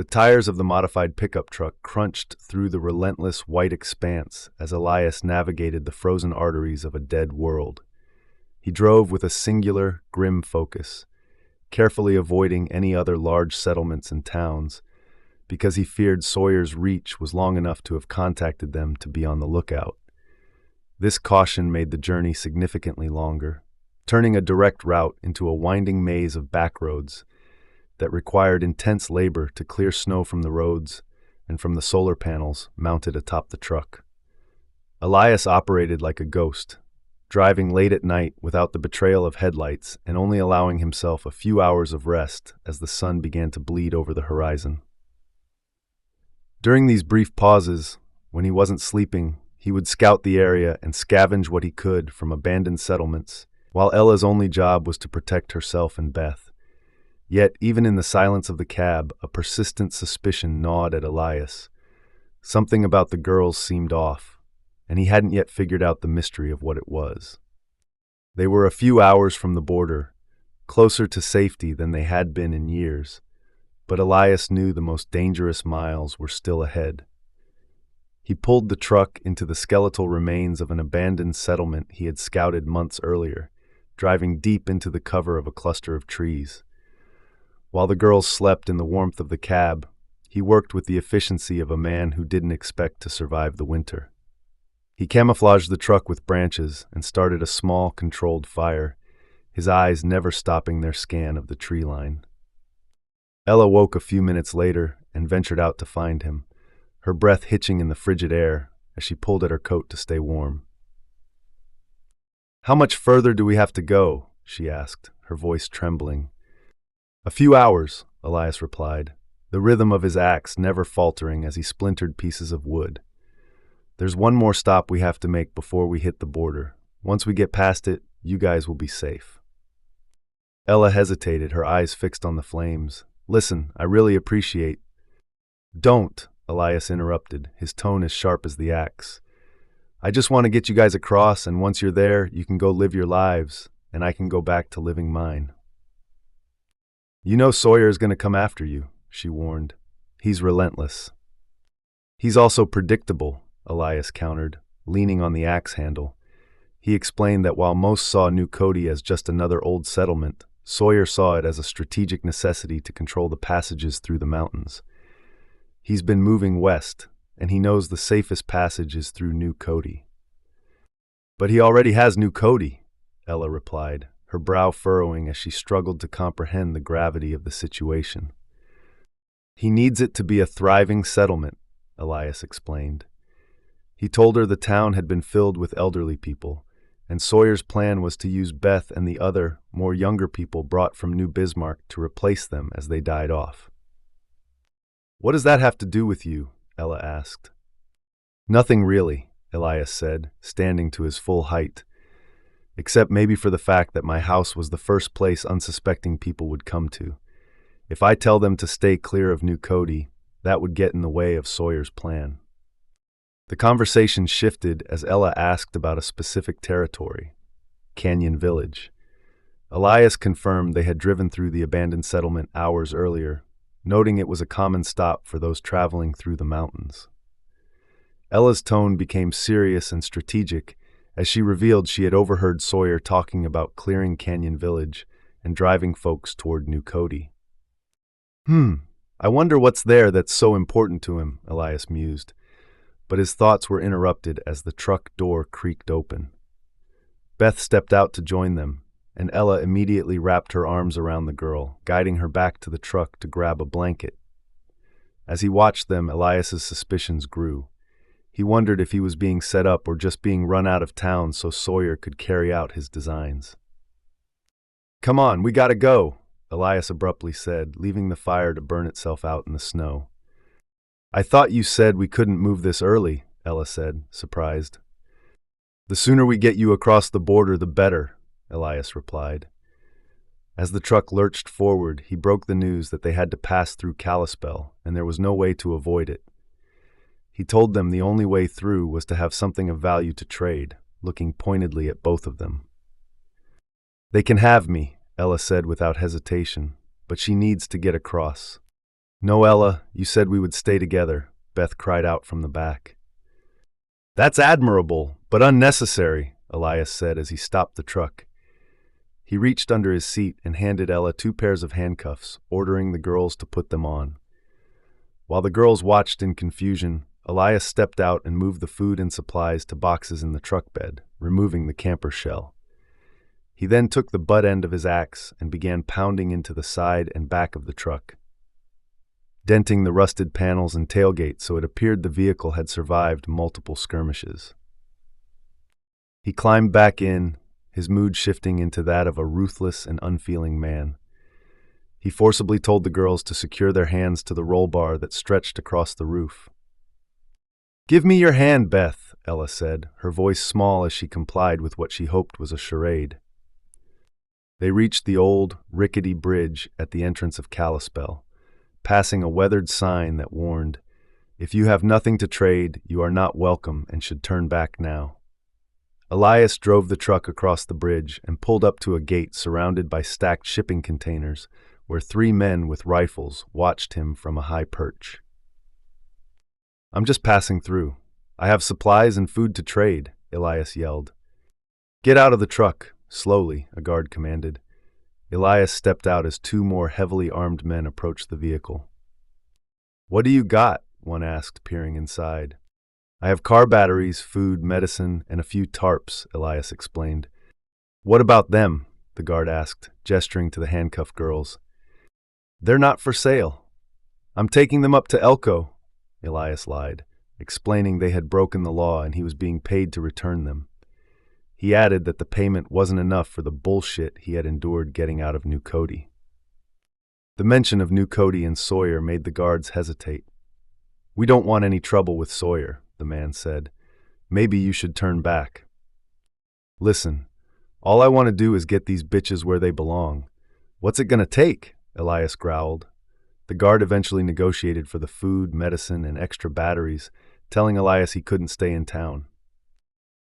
The tires of the modified pickup truck crunched through the relentless white expanse as Elias navigated the frozen arteries of a dead world. He drove with a singular, grim focus, carefully avoiding any other large settlements and towns, because he feared Sawyer's reach was long enough to have contacted them to be on the lookout. This caution made the journey significantly longer, turning a direct route into a winding maze of backroads that required intense labor to clear snow from the roads and from the solar panels mounted atop the truck. Elias operated like a ghost, driving late at night without the betrayal of headlights and only allowing himself a few hours of rest as the sun began to bleed over the horizon. During these brief pauses, when he wasn't sleeping, he would scout the area and scavenge what he could from abandoned settlements, while Ella's only job was to protect herself and Beth. Yet, even in the silence of the cab, a persistent suspicion gnawed at Elias. Something about the girls seemed off, and he hadn't yet figured out the mystery of what it was. They were a few hours from the border, closer to safety than they had been in years, but Elias knew the most dangerous miles were still ahead. He pulled the truck into the skeletal remains of an abandoned settlement he had scouted months earlier, driving deep into the cover of a cluster of trees. While the girls slept in the warmth of the cab, he worked with the efficiency of a man who didn't expect to survive the winter. He camouflaged the truck with branches and started a small, controlled fire, his eyes never stopping their scan of the tree line. Ella woke a few minutes later and ventured out to find him, her breath hitching in the frigid air as she pulled at her coat to stay warm. "How much further do we have to go?" she asked, her voice trembling. "A few hours," Elias replied, the rhythm of his axe never faltering as he splintered pieces of wood. "There's one more stop we have to make before we hit the border. Once we get past it, you guys will be safe." Ella hesitated, her eyes fixed on the flames. "Listen, I really appreciate—" "Don't," Elias interrupted, his tone as sharp as the axe. "I just want to get you guys across, and once you're there, you can go live your lives, and I can go back to living mine." "You know Sawyer is going to come after you," she warned. "He's relentless." "He's also predictable," Elias countered, leaning on the axe handle. He explained that while most saw New Cody as just another old settlement, Sawyer saw it as a strategic necessity to control the passages through the mountains. "He's been moving west, and he knows the safest passage is through New Cody." "But he already has New Cody," Ella replied, her brow furrowing as she struggled to comprehend the gravity of the situation. "He needs it to be a thriving settlement," Elias explained. He told her the town had been filled with elderly people, and Sawyer's plan was to use Beth and the other, more younger people brought from New Bismarck to replace them as they died off. "What does that have to do with you?" Ella asked. "Nothing really," Elias said, standing to his full height, "except maybe for the fact that my house was the first place unsuspecting people would come to. If I tell them to stay clear of New Cody, that would get in the way of Sawyer's plan." The conversation shifted as Ella asked about a specific territory, Canyon Village. Elias confirmed they had driven through the abandoned settlement hours earlier, noting it was a common stop for those traveling through the mountains. Ella's tone became serious and strategic as she revealed she had overheard Sawyer talking about clearing Canyon Village and driving folks toward New Cody. I wonder what's there that's so important to him," Elias mused. But his thoughts were interrupted as the truck door creaked open. Beth stepped out to join them, and Ella immediately wrapped her arms around the girl, guiding her back to the truck to grab a blanket. As he watched them, Elias's suspicions grew. He wondered if he was being set up or just being run out of town so Sawyer could carry out his designs. "Come on, we gotta go," Elias abruptly said, leaving the fire to burn itself out in the snow. "I thought you said we couldn't move this early," Ella said, surprised. "The sooner we get you across the border, the better," Elias replied. As the truck lurched forward, he broke the news that they had to pass through Kalispell, and there was no way to avoid it. He told them the only way through was to have something of value to trade, looking pointedly at both of them. "They can have me," Ella said without hesitation, "but she needs to get across." No, Ella, you said we would stay together, Beth cried out from the back. That's admirable, but unnecessary, Elias said as he stopped the truck. He reached under his seat and handed Ella 2 pairs of handcuffs, ordering the girls to put them on. While the girls watched in confusion, Elias stepped out and moved the food and supplies to boxes in the truck bed, removing the camper shell. He then took the butt end of his axe and began pounding into the side and back of the truck, denting the rusted panels and tailgate so it appeared the vehicle had survived multiple skirmishes. He climbed back in, his mood shifting into that of a ruthless and unfeeling man. He forcibly told the girls to secure their hands to the roll bar that stretched across the roof. "Give me your hand, Beth," Ella said, her voice small as she complied with what she hoped was a charade. They reached the old, rickety bridge at the entrance of Kalispell, passing a weathered sign that warned, "If you have nothing to trade, you are not welcome and should turn back now." Elias drove the truck across the bridge and pulled up to a gate surrounded by stacked shipping containers where 3 men with rifles watched him from a high perch. "I'm just passing through. I have supplies and food to trade," Elias yelled. "Get out of the truck." Slowly, a guard commanded. Elias stepped out as 2 more heavily armed men approached the vehicle. "What do you got?" one asked, peering inside. "I have car batteries, food, medicine, and a few tarps," Elias explained. "What about them?" the guard asked, gesturing to the handcuffed girls. "They're not for sale. I'm taking them up to Elko," Elias lied, explaining they had broken the law and he was being paid to return them. He added that the payment wasn't enough for the bullshit he had endured getting out of New Cody. The mention of New Cody and Sawyer made the guards hesitate. "We don't want any trouble with Sawyer," the man said. "Maybe you should turn back." "Listen, all I want to do is get these bitches where they belong. What's it gonna take?" Elias growled. The guard eventually negotiated for the food, medicine, and extra batteries, telling Elias he couldn't stay in town.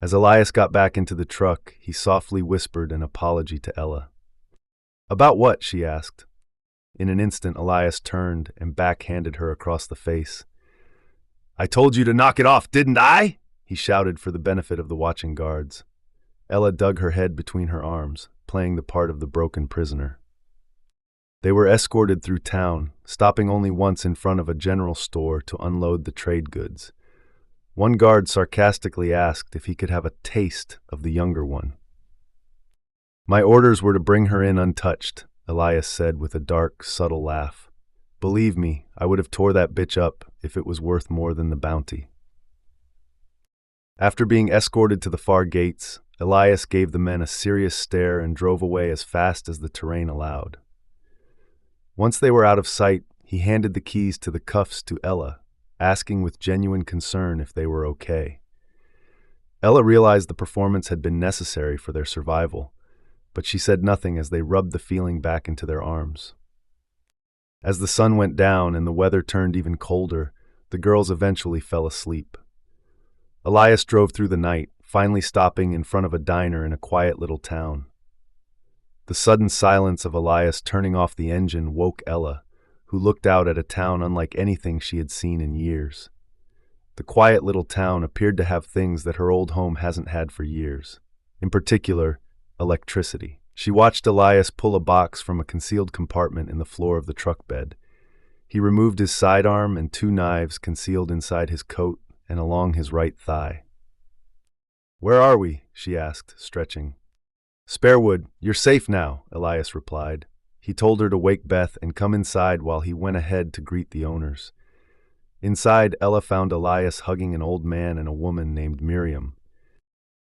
As Elias got back into the truck, he softly whispered an apology to Ella. "About what?" she asked. In an instant, Elias turned and backhanded her across the face. "I told you to knock it off, didn't I?" he shouted for the benefit of the watching guards. Ella dug her head between her arms, playing the part of the broken prisoner. They were escorted through town, stopping only once in front of a general store to unload the trade goods. One guard sarcastically asked if he could have a taste of the younger one. "My orders were to bring her in untouched," Elias said with a dark, subtle laugh. "Believe me, I would have tore that bitch up if it was worth more than the bounty." After being escorted to the far gates, Elias gave the men a serious stare and drove away as fast as the terrain allowed. Once they were out of sight, he handed the keys to the cuffs to Ella, asking with genuine concern if they were okay. Ella realized the performance had been necessary for their survival, but she said nothing as they rubbed the feeling back into their arms. As the sun went down and the weather turned even colder, the girls eventually fell asleep. Elias drove through the night, finally stopping in front of a diner in a quiet little town. The sudden silence of Elias turning off the engine woke Ella, who looked out at a town unlike anything she had seen in years. The quiet little town appeared to have things that her old home hasn't had for years. In particular, electricity. She watched Elias pull a box from a concealed compartment in the floor of the truck bed. He removed his sidearm and 2 knives concealed inside his coat and along his right thigh. "Where are we?" she asked, stretching. "Sparewood, you're safe now," Elias replied. He told her to wake Beth and come inside while he went ahead to greet the owners. Inside, Ella found Elias hugging an old man and a woman named Miriam.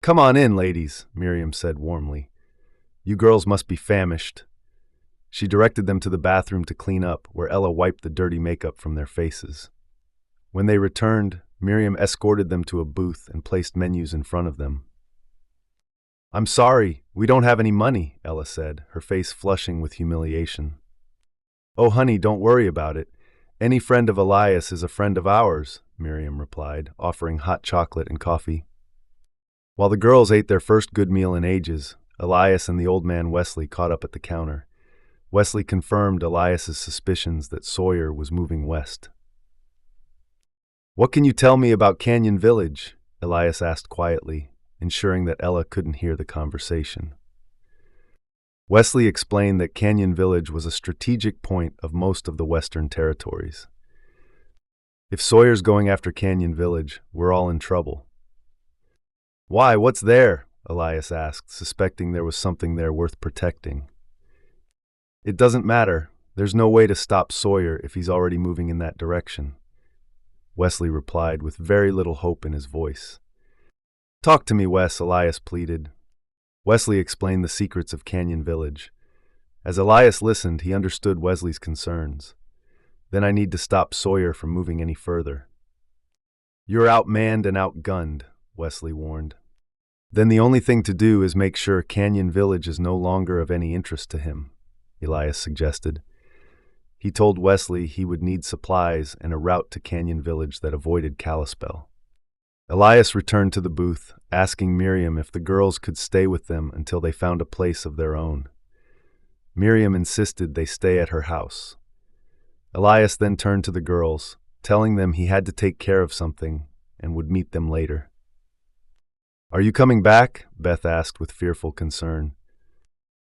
"Come on in, ladies," Miriam said warmly. "You girls must be famished." She directed them to the bathroom to clean up, where Ella wiped the dirty makeup from their faces. When they returned, Miriam escorted them to a booth and placed menus in front of them. "I'm sorry, we don't have any money," Ella said, her face flushing with humiliation. "Oh, honey, don't worry about it. Any friend of Elias is a friend of ours," Miriam replied, offering hot chocolate and coffee. While the girls ate their first good meal in ages, Elias and the old man Wesley caught up at the counter. Wesley confirmed Elias's suspicions that Sawyer was moving west. "What can you tell me about Canyon Village?" Elias asked quietly, ensuring that Ella couldn't hear the conversation. Wesley explained that Canyon Village was a strategic point of most of the Western territories. "If Sawyer's going after Canyon Village, we're all in trouble." "Why, what's there?" Elias asked, suspecting there was something there worth protecting. "It doesn't matter. There's no way to stop Sawyer if he's already moving in that direction," Wesley replied with very little hope in his voice. "Talk to me, Wes," Elias pleaded. Wesley explained the secrets of Canyon Village. As Elias listened, he understood Wesley's concerns. "Then I need to stop Sawyer from moving any further." "You're outmanned and outgunned," Wesley warned. "Then the only thing to do is make sure Canyon Village is no longer of any interest to him," Elias suggested. He told Wesley he would need supplies and a route to Canyon Village that avoided Kalispell. Elias returned to the booth, asking Miriam if the girls could stay with them until they found a place of their own. Miriam insisted they stay at her house. Elias then turned to the girls, telling them he had to take care of something and would meet them later. "Are you coming back?" Beth asked with fearful concern.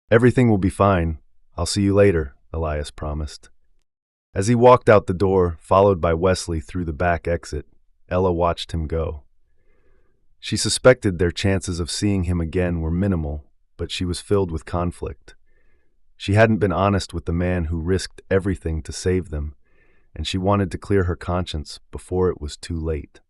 "Everything will be fine. I'll see you later," Elias promised. As he walked out the door, followed by Wesley through the back exit, Ella watched him go. She suspected their chances of seeing him again were minimal, but she was filled with conflict. She hadn't been honest with the man who risked everything to save them, and she wanted to clear her conscience before it was too late.